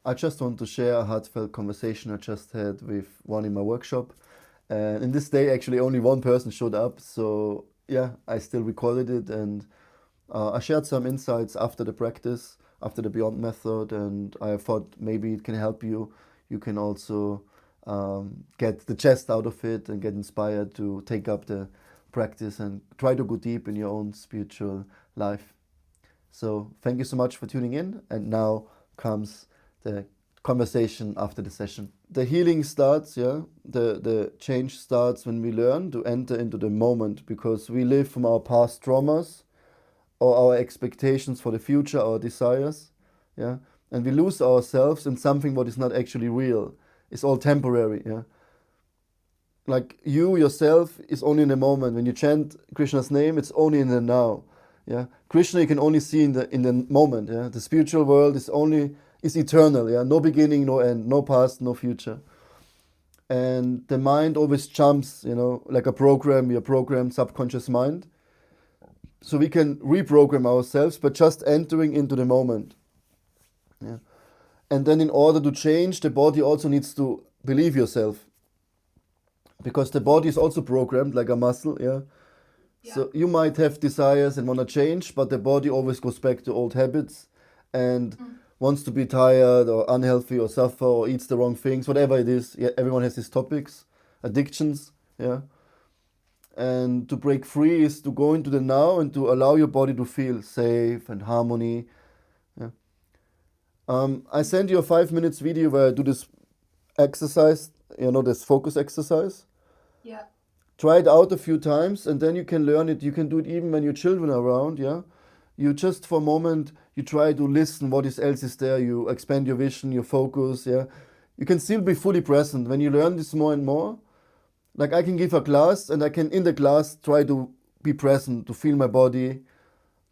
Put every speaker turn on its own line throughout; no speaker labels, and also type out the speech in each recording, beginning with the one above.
I just want to share a heartfelt conversation I just had with one in my workshop. And in this day, actually, only one person showed up. So, yeah, I still recorded it and I shared some insights after the practice, after the Beyond method. And I thought maybe it can help you. You can also get the chest out of it and get inspired to take up the practice and try to go deep in your own spiritual life. So thank you so much for tuning in. And now comes the conversation after the session. The healing starts, yeah. The change starts when we learn to enter into the moment, because we live from our past traumas or our expectations for the future, our desires, yeah. And we lose ourselves in something what is not actually real. It's all temporary, yeah. Like you yourself is only in the moment. When you chant Krishna's name, it's only in the now. Yeah, Krishna you can only see in the moment. Yeah, the spiritual world is eternal. Yeah, no beginning, no end, no past, no future. And the mind always jumps. Like a program, your programmed subconscious mind. So we can reprogram ourselves, but just entering into the moment. Yeah, and then in order to change, the body also needs to believe yourself, because the body is also programmed like a muscle. Yeah. So you might have desires and want to change, but the body always goes back to old habits and wants to be tired or unhealthy or suffer or eats the wrong things, whatever it is. Yeah, everyone has these topics, addictions, yeah. And to break free is to go into the now and to allow your body to feel safe and harmony. Yeah. I sent you a 5 minutes video where I do this exercise, this focus exercise.
Yeah.
Try it out a few times and then you can learn it. You can do it even when your children are around, yeah? You just for a moment, you try to listen what else is there. You expand your vision, your focus, yeah? You can still be fully present. When you learn this more and more, like I can give a class and I can in the class try to be present, to feel my body,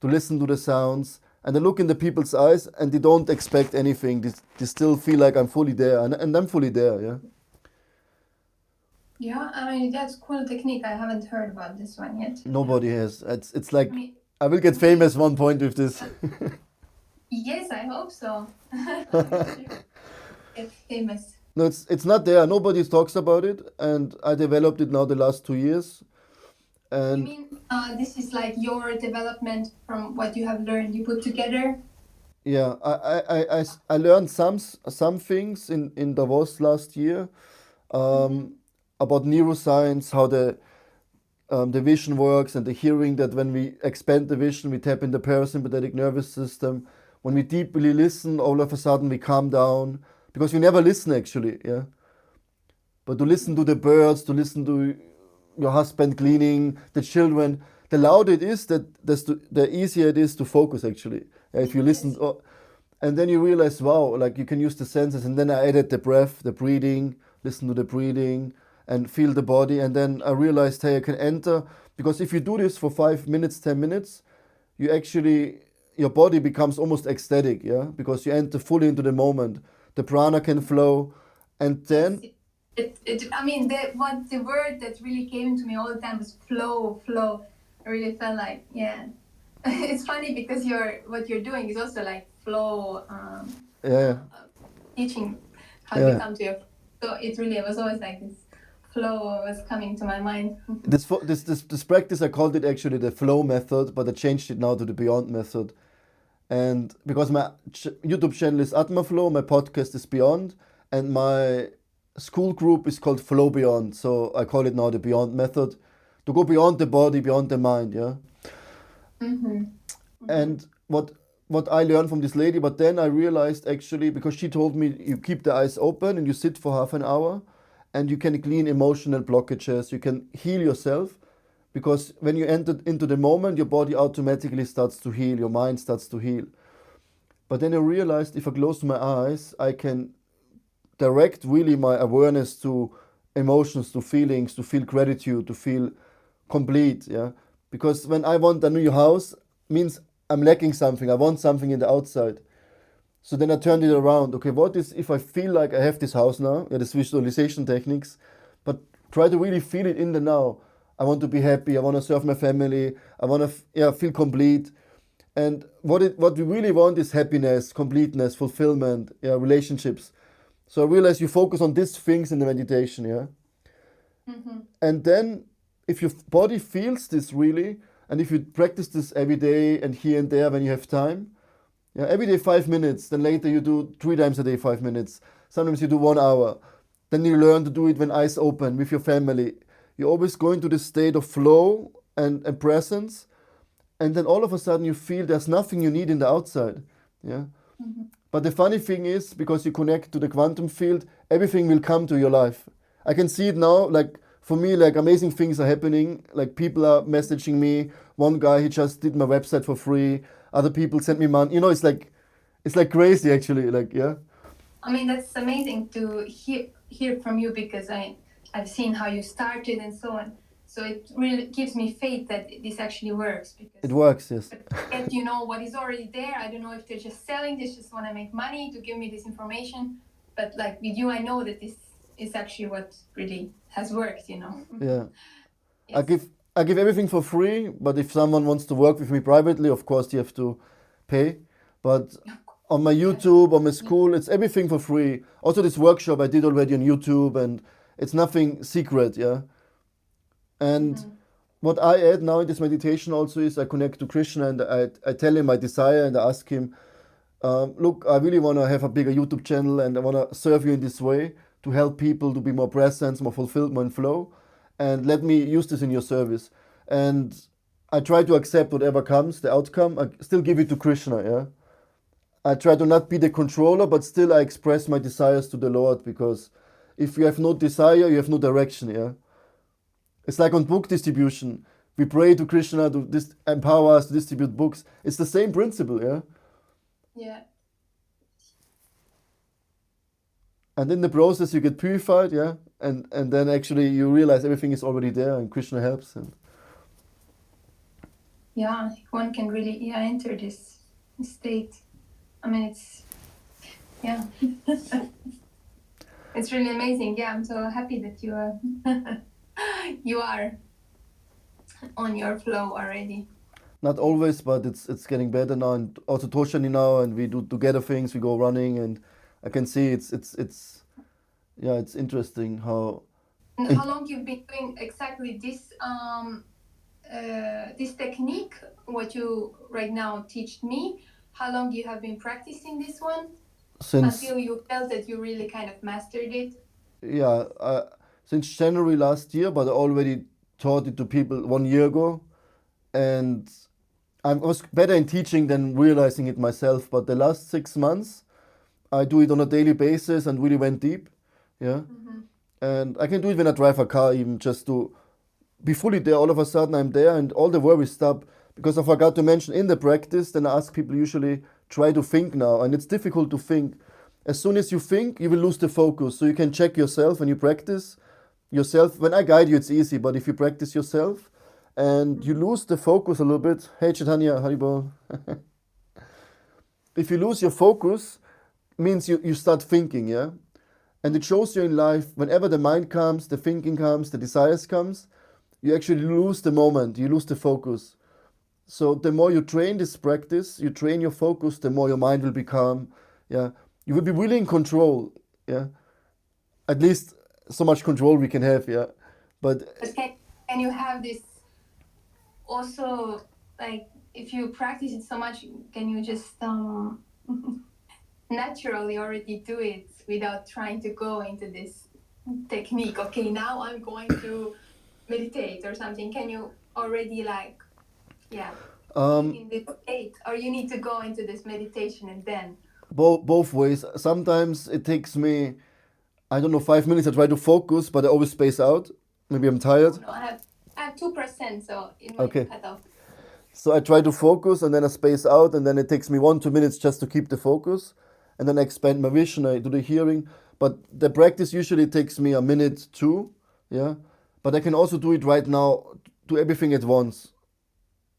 to listen to the sounds. And I look in the people's eyes and they don't expect anything. They still feel like I'm fully there and I'm fully there, yeah?
Yeah, I mean, that's cool technique. I haven't heard about this one yet.
Nobody has. It's like,
I mean,
I will get famous one point with this.
yes, I hope so. Get famous.
No, it's not there. Nobody talks about it, and I developed it now the last 2 years.
You
And
mean this is like your development from what you have learned, you put together?
yeah, I learned some things in Davos last year about neuroscience, how the vision works, and the hearing, that when we expand the vision, we tap in the parasympathetic nervous system. When we deeply listen, all of a sudden we calm down, because we never listen actually, yeah. But to listen to the birds, to listen to your husband cleaning, the children, the louder it is, the easier it is to focus actually. If you listen, and then you realize, wow, like you can use the senses. And then I added the breath, the breathing, listen to the breathing and feel the body. And then I realized, hey, I can enter, because if you do this for 5 minutes, 10 minutes, your body becomes almost ecstatic, yeah, because you enter fully into the moment. The prana can flow, and then
I mean, the word that really came to me all the time was flow. I really felt like, yeah. It's funny because what you're doing is also like flow, teaching how to come to your. So it really was always like this flow was coming to my mind.
This practice, I called it actually the flow method, but I changed it now to the Beyond method. And because my YouTube channel is Atma Flow, my podcast is Beyond, and my school group is called Flow Beyond. So I call it now the Beyond method, to go beyond the body, beyond the mind, yeah. And what I learned from this lady, but then I realized actually, because she told me you keep the eyes open and you sit for half an hour and you can clean emotional blockages, you can heal yourself, because when you enter into the moment, your body automatically starts to heal, your mind starts to heal. But then I realized if I close my eyes, I can direct really my awareness to emotions, to feelings, to feel gratitude, to feel complete, yeah. Because when I want a new house, means I'm lacking something. I want something in the outside. So then I turned it around. Okay, what is if I feel like I have this house now? Yeah, this visualization techniques, but try to really feel it in the now. I want to be happy. I want to serve my family. I want to feel complete. And what we really want is happiness, completeness, fulfillment, yeah, relationships. So I realize you focus on these things in the meditation, yeah.
Mm-hmm.
And then if your body feels this really, and if you practice this every day and here and there when you have time, yeah, every day 5 minutes, then later you do 3 times a day 5 minutes. Sometimes you do 1 hour. Then you learn to do it when eyes open with your family. You always go into this state of flow and presence, and then all of a sudden you feel there's nothing you need in the outside. Yeah.
Mm-hmm.
But the funny thing is, because you connect to the quantum field, everything will come to your life. I can see it now, like for me, like amazing things are happening. Like people are messaging me. One guy, he just did my website for free. Other people sent me money. You know, it's like crazy actually. Like, yeah.
I mean, that's amazing to hear from you, because I've seen how you started and so on. So it really gives me faith that this actually works,
It
because
works, yes.
and you know what is already there. I don't know if they're just selling this, just want to make money to give me this information. But like with you, I know that this is actually what really has worked, you know.
Yeah. I
Yes.
give everything for free, but if someone wants to work with me privately, of course you have to pay. But on my YouTube, on my school, it's everything for free. Also this workshop I did already on YouTube, and it's nothing secret, yeah. And
Mhm.
what I add now in this meditation also is I connect to Krishna, and I tell him my desire, and I ask him, look, I really want to have a bigger YouTube channel, and I want to serve you in this way to help people to be more present, more fulfilled, more in flow, and let me use this in your service. And I try to accept whatever comes, the outcome. I still give it to Krishna, yeah. I try to not be the controller, but still I express my desires to the Lord, because if you have no desire, you have no direction, yeah. It's like on book distribution. We pray to Krishna to empower us to distribute books. It's the same principle, yeah.
Yeah.
And in the process, you get purified, yeah, and then actually you realize everything is already there, and Krishna helps. And
Yeah, one can really enter this state. I mean, it's yeah, it's really amazing. Yeah, I'm so happy that you are you are on your flow already.
not always, but it's getting better now. And also Toshani now, and we do together things. We go running, and I can see it's yeah, it's interesting how.
And how long you've been doing exactly this technique? What you right now teach me? How long you have been practicing this one
Since
until you felt that you really kind of mastered it?
yeah, since January last year, but I already taught it to people 1 year ago, and I was better in teaching than realizing it myself. But the last 6 months, I do it on a daily basis and really went deep, yeah.
Mm-hmm.
And I can do it when I drive a car, even just to be fully there. All of a sudden, I'm there, and all the worries stop. Because I forgot to mention in the practice, then I ask people usually try to think now, and it's difficult to think. As soon as you think, you will lose the focus. So you can check yourself when you practice yourself. When I guide you, it's easy, but if you practice yourself and you lose the focus a little bit, hey Chaitanya, Haribol. If you lose your focus, means you start thinking, yeah? And it shows you in life, whenever the mind comes, the thinking comes, the desires comes, you actually lose the moment, you lose the focus. So the more you train this practice, you train your focus, the more your mind will become, yeah. You will be really in control, yeah. At least so much control we can have, yeah. But
But can you have this also, like, if you practice it so much, can you just naturally already do it without trying to go into this technique? Okay, now I'm going to meditate or something. Can you already like, yeah, be in this state, or you need to go into this meditation and then?
both ways. Sometimes it takes me, I don't know, 5 minutes. I try to focus, but I always space out. Maybe I'm tired.
No, I have 2%, so it might
Okay.
cut off.
So I try to focus, and then I space out, and then it takes me 1, 2 minutes just to keep the focus, and then I expand my vision. I do the hearing, but the practice usually takes me a minute, two, yeah. But I can also do it right now, do everything at once,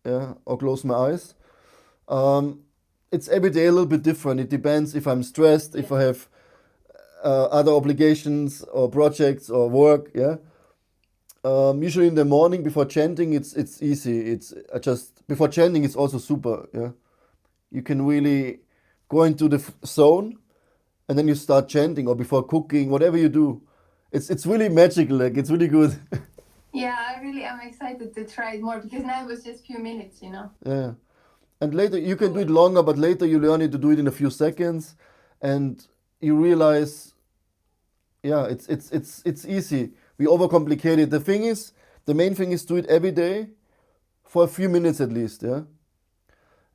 yeah, or close my eyes. It's every day a little bit different. It depends if I'm stressed, if I have other obligations or projects or work, yeah. Usually in the morning before chanting, it's easy. It's just before chanting, it's also super, yeah. you can really go into the zone, and then you start chanting, or before cooking, whatever you do. It's really magical, like it's really good.
Yeah, I really am excited to try it more because now it was just few minutes, you know.
Yeah. And later you can do it longer, but later you learn it to do it in a few seconds, and you realize, yeah, it's easy. We overcomplicate it. The main thing is do it every day for a few minutes at least, yeah.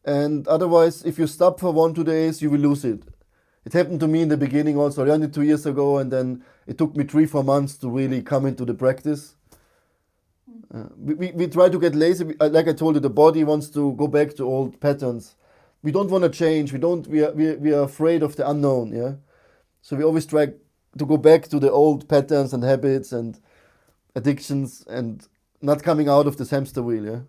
And otherwise, if you stop for 1 2 days, you will lose it. It happened to me in the beginning also. I learned it 2 years ago, and then it took me 3 4 months to really come into the practice. We try to get lazy. Like I told you, the body wants to go back to old patterns. We don't want to change. We are afraid of the unknown. Yeah, so we always try to go back to the old patterns and habits and addictions, and not coming out of this hamster wheel. Yeah.